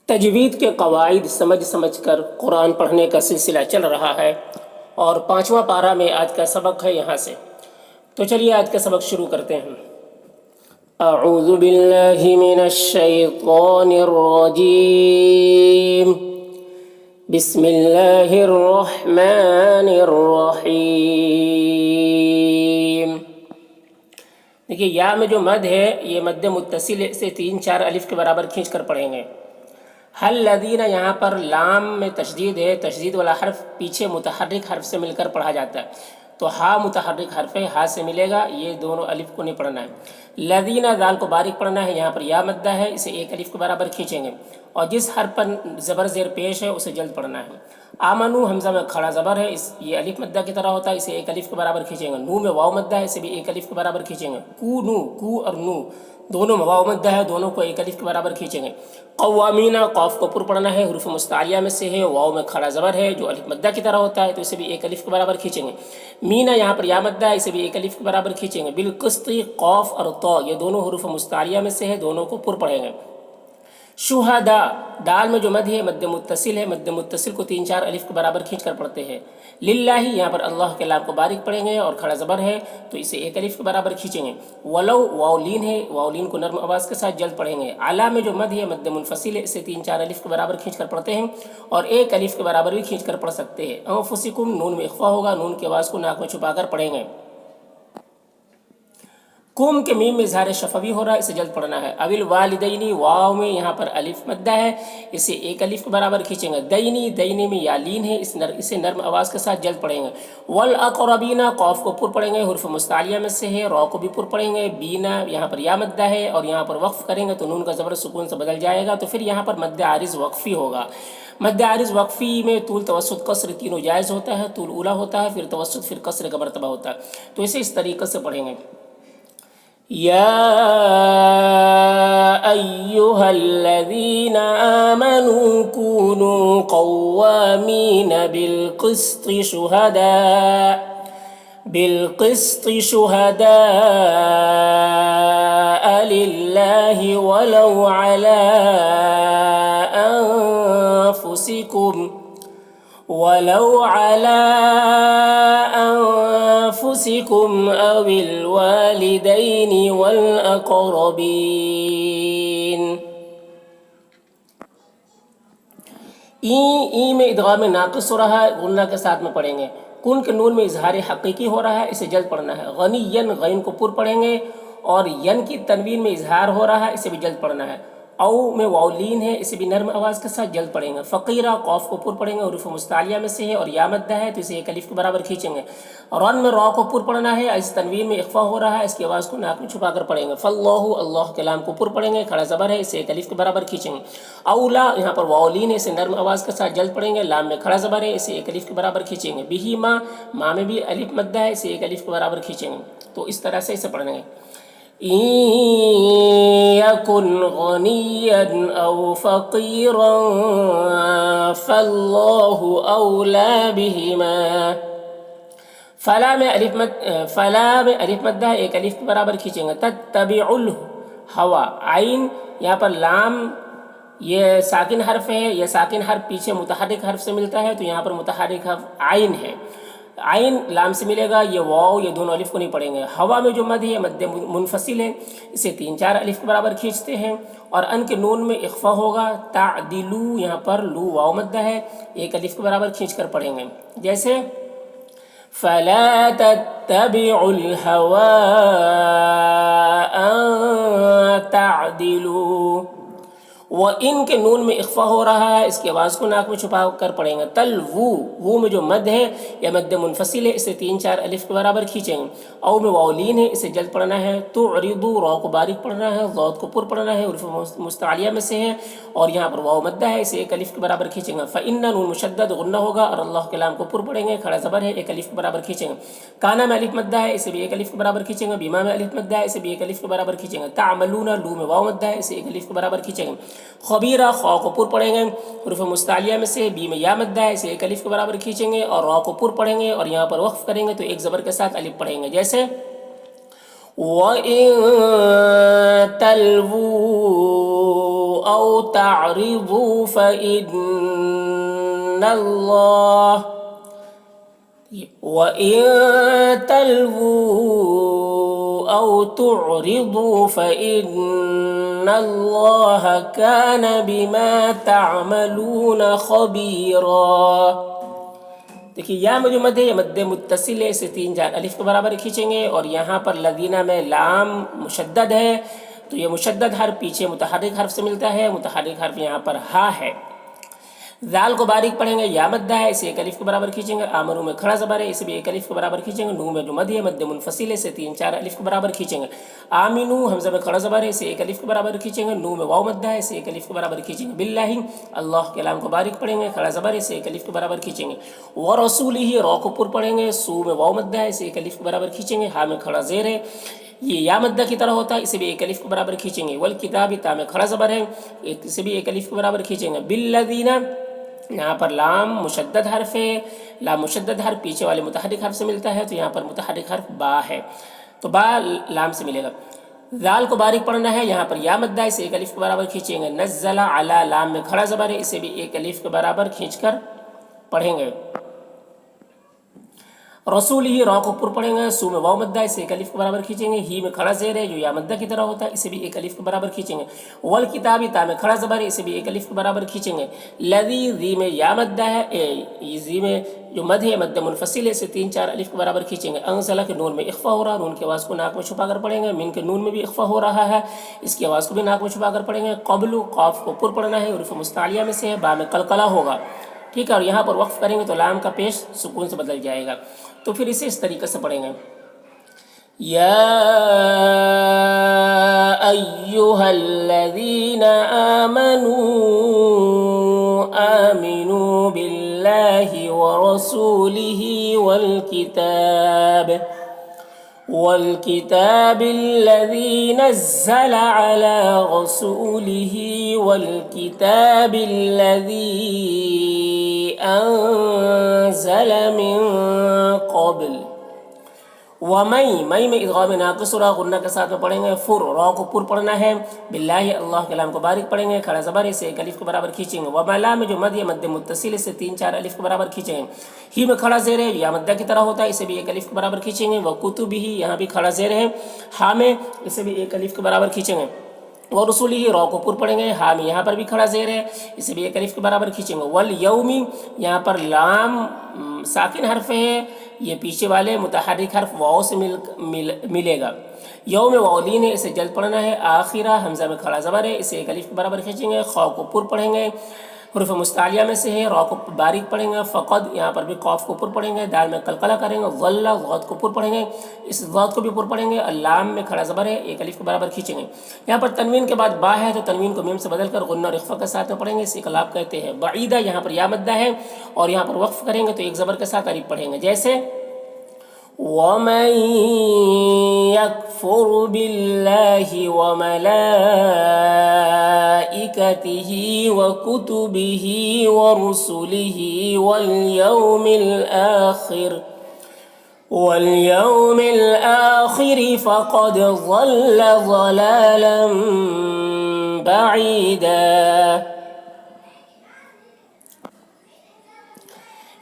تجوید کے قواعد سمجھ سمجھ کر قرآن پڑھنے کا سلسلہ چل رہا ہے اور 5واں پارہ میں آج کا سبق ہے یہاں سے۔ تو چلیے آج کا سبق شروع کرتے ہیں۔ اعوذ باللہ من الشیطان الرجیم، بسم اللہ الرحمن الرحیم۔ دیکھیے یا میں جو مد ہے یہ مد متصل سے 3-4 الف کے برابر کھینچ کر پڑھیں گے۔ حل لذین، یہاں پر لام میں تشدید ہے، تشدید والا حرف پیچھے متحرک حرف سے مل کر پڑھا جاتا ہے، تو ہا متحرک حرف ہے، ہا سے ملے گا، یہ دونوں الف کو نہیں پڑھنا ہے۔ لذین دال کو باریک پڑھنا ہے، یہاں پر یا مدہ ہے، اسے 1 الف کے برابر کھینچیں گے، اور جس حرف پر زبر زیر پیش ہے اسے جلد پڑھنا ہے۔ آمنو حمزہ میں کھڑا زبر ہے، یہ الف مدہ کی طرح ہوتا ہے، اسے 1 الف کے برابر کھینچیں گے۔ نو میں واو مدہ ہے، اسے بھی 1 الف کے برابر کھینچیں گے۔ کو نو، کو اور نو دونوں میں واو مدہ ہے، دونوں کو 1 الف کے برابر کھینچیں گے۔ قوامین، قاف کو پر پڑھنا ہے، حروف مستعلیہ میں سے ہے، واو میں کھڑا زبر ہے جو الف مدہ کی طرح ہوتا ہے، تو اسے بھی 1 الف کے برابر کھینچیں گے۔ مینا، یہاں پر یا مدہ ہے، اسے بھی 1 الف کے برابر کھینچیں گے۔ بالقسط، قاف اور طا یہ دونوں حروف مستعلیہ میں سے ہے، دونوں کو پر پڑھیں گے۔ شہداء، دال میں جو مد ہے مد متصل ہے، مد متصل کو 3-4 الف کے برابر کھینچ کر پڑھتے ہیں۔ للہ، یہاں پر اللہ کے لام کو باریک پڑھیں گے اور کھڑا زبر ہے تو اسے 1 الف کے برابر کھینچیں گے۔ ولو، واولین ہے، واولین کو نرم آواز کے ساتھ جلد پڑھیں گے۔ علی میں جو مد ہے مد منفصل ہے، اسے 3-4 الف کے برابر کھینچ کر پڑھتے ہیں اور 1 الف کے برابر بھی کھینچ کر پڑھ سکتے ہیں۔ انفسکم، نون میں اخفا ہوگا، نون کی آواز کو ناک میں چھپا کر پڑھیں گے۔ کم کے میم میں اظہار شفوی ہو رہا ہے، اسے جلد پڑھنا ہے۔ اول والدینی، واو میں یہاں پر الف مدہ ہے، اسے 1 الف کے برابر کھینچیں گے۔ دینی، دینی میں یا لین ہے، اسے نرم آواز کے ساتھ جلد پڑھیں گے۔ والاقربین، قاف کو پر پڑھیں گے، حروف مستعلیہ میں سے ہے، را کو بھی پر پڑھیں گے۔ بینا، یہاں پر یا مدہ ہے اور یہاں پر وقف کریں گے تو نون کا زبر سکون سے بدل جائے گا، تو پھر یہاں پر مد عارض وقفی ہوگا۔ مد عارض وقفی میں طول، توسط، قصر تینوں جائز ہوتا ہے۔ طول اولا ہوتا ہے، پھر توسط، پھر قصر کا مرتبہ ہوتا ہے، تو اسے اس طریقے سے پڑھیں گے۔ یا ایہا الذین آمنوا کونوا قوامین بالقسط شہداء للہ ولو علی أنفسكم أو الوالدين والأقربين۔ ای میں ادغام ناقص ہو رہا ہے، غنہ کے ساتھ میں پڑھیں گے۔ کن کے نون میں اظہار حقیقی ہو رہا ہے، اسے جلد پڑھنا ہے۔ غنی ین، غین کو پر پڑھیں گے، اور ین کی تنوین میں اظہار ہو رہا ہے، اسے بھی جلد پڑھنا ہے۔ او میں واولین ہے، اسے بھی نرم آواز کے ساتھ جلد پڑھیں گے۔ فقیرہ، قاف کو پر پڑھیں گے، حروف مستعلیہ میں سے ہے اور یا مدہ ہے تو اسے 1 الف کے برابر کھینچیں گے۔ رن میں را کو پر پڑھنا ہے، اس تنوین میں اخفا ہو رہا ہے، اس کی آواز کو ناک میں چھپا کر پڑھیں گے۔ فاللہ، اللہ کے لام کو پر پڑھیں گے، کھڑا زبر ہے، اسے 1 الف کے برابر کھینچیں گے۔ اولا، یہاں پر واولین ہے، اسے نرم آواز کے ساتھ جلد پڑھیں گے، لام میں کھڑا زبر ہے، اسے 1 الف کے برابر کھینچیں گے۔ بہی ماں، ماں میں بھی الف مدہ ہے، اسے 1 الف کے برابر کھینچیں گے، تو اس طرح سے اسے پڑھیں گے۔ إن يكن غنيا أو فقيرا فالله أولى بهما۔ فلا میں الف مدہ ہے، 1 الف کے برابر کھینچیں گے۔ تتبع الہوا، عین، یہاں پر لام یہ ساکن حرف ہے، یہ ساکن حرف پیچھے متحرک حرف سے ملتا ہے، تو یہاں پر متحرک حرف عین ہے، عین لام سے ملے گا، یہ واو یہ دونوں الف کو نہیں پڑھیں گے۔ ہوا میں جو مد ہے مد منفصل ہے، اسے 3-4 الف کے برابر کھینچتے ہیں، اور ان کے نون میں اخفا ہوگا۔ تعدلو، یہاں پر لو واو مدہ ہے، 1 الف کے برابر کھینچ کر پڑھیں گے، جیسے فلا تتبعوا الهوى أن تعدلوا۔ وہ ان کے نون میں اخفا ہو رہا ہے، اس کی آواز کو ناک میں چھپا کر پڑھیں گے۔ تلوو، وہ میں جو مد ہے یا مد منفصل ہے، اسے 3-4 الف کے برابر کھینچیں گے۔ او میں واولین ہے، اسے جلد پڑھنا ہے۔ تعرضو، را کو باریک پڑھنا ہے، ضاد کو پر پڑھنا ہے، حروف مستعلیہ میں سے ہے اور یہاں پر واو مدہ ہے، اسے 1 الف کے برابر کھینچیں گے۔ فإن، نون مشدد غنہ ہوگا اور اللہ کے لام کو پر پڑھیں گے، کھڑا زبر ہے، 1 الف کے برابر کھینچیں گے۔ کانا میں الف مدہ ہے، اسے بھی 1 الف کے برابر کھینچیں گے۔ بیما میں الف مدہ ہے، اسے بھی 1 الف کے برابر کھینچیں گے۔ تعملون، لو میں واو مدہ ہے، اسے 1 الف کے برابر کھینچیں گے۔ خبیرہ، خا کو پر پڑھیں گے، حروف مستعلیہ میں سے، بی میں یا مدہ ہے، اسے 1 الف کے برابر کھینچیں گے اور را کو پر پڑھیں گے اور یہاں پر وقف کریں گے تو 1 زبر کے ساتھ الف پڑھیں گے، جیسے وَإِن تَلْوُوا أو تعرضوا فإن الله وإن تلووا أو تعرضوا فإن الله كان بما تعملون خبيرا. देखिए या में जो मद है ये मद्दे मुत्तसिल है, इसे 3 जार अलिफ के बराबर खींचेंगे और यहाँ पर लदीना में लाम मुशद्दद है तो ये मुशद्दद हर्फ पीछे मुतहर्रिक हर्फ से मिलता है, मुतहर्रिक हर्फ यहाँ पर हा है। जाल को बारीक पढ़ेंगे, या मद्दा है इसे 1 अलिफ के बराबर खींचेंगे। आमरू में खड़ा ज़बर है इसे भी 1 अलिफ के बराबर खींचेंगे। नू में जो मद है मद्दे मुनफसिल है इसे 3-4 अलिफ के बराबर खींचेंगे। आमिनू हमज़ा में खड़ा ज़बर है इसे 1 अलिफ के बराबर खींचेंगे। नू में वाव मद्दा है इसे 1 अलिफ के बराबर खींचेंगे। बिल्लाहि अल्लाह के लाम को बारीक पढ़ेंगे, खड़ा ज़बर है इसे 1 अलिफ के बराबर खींचेंगे। व रसूलिही रौ को पुर पढ़ेंगे, सू में वाव मद्दा है इसे 1 अलिफ के बराबर खींचेंगे। हा में खड़ा ज़ेर है ये या मद्दा की तरह होता है, इसे भी 1 अलिफ के बराबर खींचेंगे। वल किताबी ता में खड़ा ज़बर है इसे भी 1 अलिफ के बराबर खींचेंगे। बिल्लज़ीना यहाँ पर लाम मुशद्दद हर्फ है, लाम मुशद्दद हर्फ पीछे वाले मुतहर्रिक हर्फ से मिलता है तो यहाँ पर मुतहर्रिक हर्फ बा है तो बा लाम से मिलेगा। जाल को बारीक पढ़ना है, यहाँ पर या मद्दा इसे 1 अलिफ के बराबर खींचेंगे। नज़्ज़ला अला लाम में खड़ा ज़बर है इसे भी 1 अलिफ के बराबर खींचकर पढ़ेंगे। रसूल ही रौ को पुर पढ़ेंगे, सू में वाव मद्दा इसे 1 अलिफ के बराबर खींचेंगे। ही में खड़ा ज़ेर है जो या मद्दा की तरह होता है इसे भी 1 अलिफ के बराबर खींचेंगे। वल किताबी ता में खड़ा ज़बर है इसे भी 1 अलिफ के बराबर खींचेंगे। लदी ज़ी में या मद्दा है ज़ी में जो मद है मद्दा मुनफसिल है इसे 3-4 अलिफ के बराबर खींचेंगे। अंज़ला के नून में इख्फ़ा हो रहा, नून की आवाज़ को नाक में छुपा कर पढ़ेंगे। मिन के नून में भी इख्फ़ा हो रहा है, इसकी आवाज़ को भी नाक में छुपा कर पढ़ेंगे। क़ब्लु क़ाफ को पुर पढ़ना है, उर्फ़ मुस्तालिया में से है, बा में कलकला होगा, ठीक है। और यहाँ पर वक्फ करेंगे तो लाम का पेश सुकून से बदल जाएगा तो फिर इसे इस तरीके से पढ़ेंगे। या अय्युहल्लज़ीना आमनू आमिनू बिल्लाहि व रसूलिही वल्किताबिल्लज़ी नज़्ज़ला अला रसूलिही वल्किताबिल्लज़ी अंज़ल मिन क़ब्ल। वमई मई में इदगाम नाक़िस रा गुन्ना के साथ में पढ़ेंगे। फुर रौ को पुर पढ़ना है। बिल्लाहि अल्लाह के लाम को बारीक पढ़ेंगे, खड़ा ज़बर से 1 अलिफ के बराबर खींचेंगे। वमला में जो मद है मद्दे मुत्तसिल से 3-4 अलिफ के बराबर खींचेंगे। ही में खड़ा ज़ेर है या मद्दा की तरह होता है इसे भी 1 अलिफ के बराबर खींचेंगे। व कुतुबिही यहाँ भी खड़ा ज़ेर है, हा में इसे भी 1 अलिफ के बराबर खींचेंगे। व रसूलिही रौ को पुर पढ़ेंगे, हा में यहाँ पर भी खड़ा ज़ेर है इसे भी 1 अलिफ के बराबर खींचेंगे। वल यौमी यहाँ पर लाम साकिन हर्फ है, ये पीछे वाले मुतहर्रिक हर्फ वाव से मिलेगा। यौम वालीन है इसे जल्द पढ़ना है। आखिरा हमज़ा में खड़ा ज़बर है इसे 1 अलिफ के बराबर खींचेंगे। खौ को पुर पढ़ेंगे, हुर्फ़ मुस्तालिया में से है। रौ को बारीक पढ़ेंगे। फ़क़द यहाँ पर भी कौफ को पुर पढ़ेंगे, दाल में कलकला करेंगे। ज़ल्ला ज़ौद को पुर पढ़ेंगे, इस ज़ौद को भी पुर पढ़ेंगे। अल्लाम में खड़ा ज़बर है 1 अलिफ के बराबर खींचेंगे। यहाँ पर तनवीन के बाद बा है तो तनवीन को मीम से बदल कर गुन्ना और इख्फ़ा के साथ में पढ़ेंगे, इसे इक़लाब कहते हैं। बईदा यहाँ पर या मद्दा है और यहाँ पर वक्फ़ करेंगे तो 1 ज़बर के साथ अलिफ पढ़ेंगे, जैसे वमन यकफुर बिल्लाहि व मलाइकतिही व कुतुबिही व रुसुलिही वल यौमिल आखिर फ़क़द ज़ल्ल ज़लालन बईदा।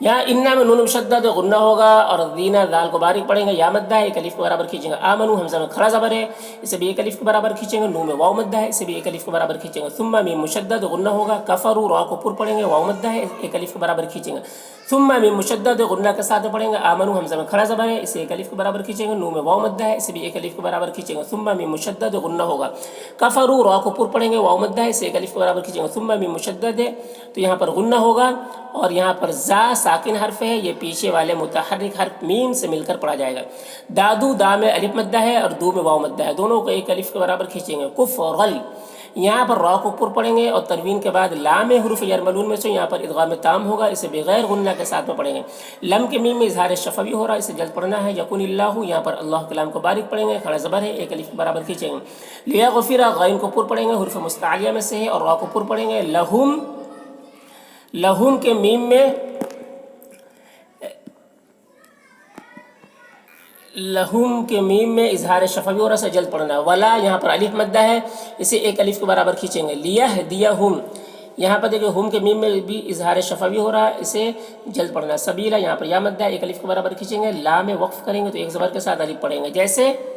यहाँ इन्ना में नून मुशद्दद गुन्ना होगा और दीना दाल को बारीक पढ़ेंगे। या मद्दा है 1 अलिफ के बराबर खींचेंगे। आमनू हमज़ा में खड़ा ज़बर है इसे भी 1 अलिफ के बराबर खींचेंगे। नू में वाव मद्दा है इसे भी 1 अलिफ के बराबर खींचेंगे। सुम्मा मीम मुशद्दद गुन्ना होगा। कफरू रौ को पुर पढ़ेंगे, वाव मद्दा है 1 अलिफ के बराबर खींचेंगे। सुम्मा मीम मुशद्दद गुन्ना के साथ पढ़ेंगे। आमनू हमज़ा में खड़ा ज़बर है इसे 1 अलिफ के बराबर खींचेंगे। नू में वाव मद्दा है इसे भी 1 अलिफ के बराबर खींचेंगे। सुम्मा मीम मुशद्दद गुन्ना होगा। कफरू रौ को पुर पढ़ेंगे, वाव मद्दा है इसे 1 अलिफ के बराबर खींचेंगे। सुम्मा मीम मुशद्दद है तो यहाँ पर गुन्ना होगा और यहाँ पर जा साकिन हर्फ है, ये पीछे वाले मुतहर्रिक हर्फ मीम से मिलकर पढ़ा जाएगा। दादू दा में अलिफ मद्दा है और दू में वाव मद्दा है, दोनों को 1 अलिफ के बराबर खींचेंगे। कुफ और गल यहाँ पर रौ को पुर पढ़ेंगे और तनवीन के बाद लाम हुरूफ यरमलून में से यहाँ पर इदगाम ताम होगा, इसे बगैर गुन्ना के साथ में पढ़ेंगे। लम के मीम में इजहार शफवी हो रहा है, इसे जल्द पढ़ना है। यकुनिल्लाहु यहाँ पर अल्लाह के लाम को बारीक पढ़ेंगे, खड़ा ज़बर है 1 अलिफ के बराबर खींचेंगे। लिया गफिरा गैन को पुर पढ़ेंगे, हुरूफ मुस्तालिया में से है और रौ को पुर पढ़ेंगे। लहुम के मीम में लहुम के मीम में इजहार शफवी हो रहा है, जल्द पढ़ना। वला यहाँ पर अलिफ मद्दा है, इसे एक अलिफ के बराबर खींचेंगे। लिया है दिया हुम, यहाँ पर देखिए हुम के मीम में भी इजहार शफवी हो रहा है, इसे जल्द पढ़ना। सबीला यहाँ पर या मद्दा है, एक अलिफ के बराबर खींचेंगे। ला में वक्फ करेंगे तो एक ज़बर के साथ अलिफ पढ़ेंगे, जैसे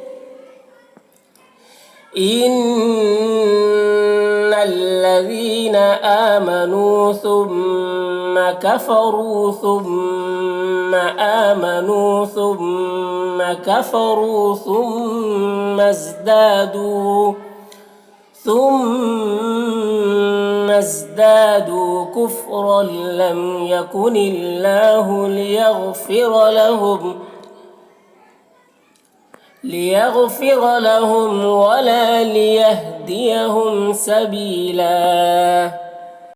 इन्नल्लज़ीना आमनू सुम्मा कफ़रू सुम्मा आमनू सुम्मा कफ़रू सुम्मा ازدادوا كفرا لم يكن الله ليغفر لهم ولا ليهديهم سبيلا।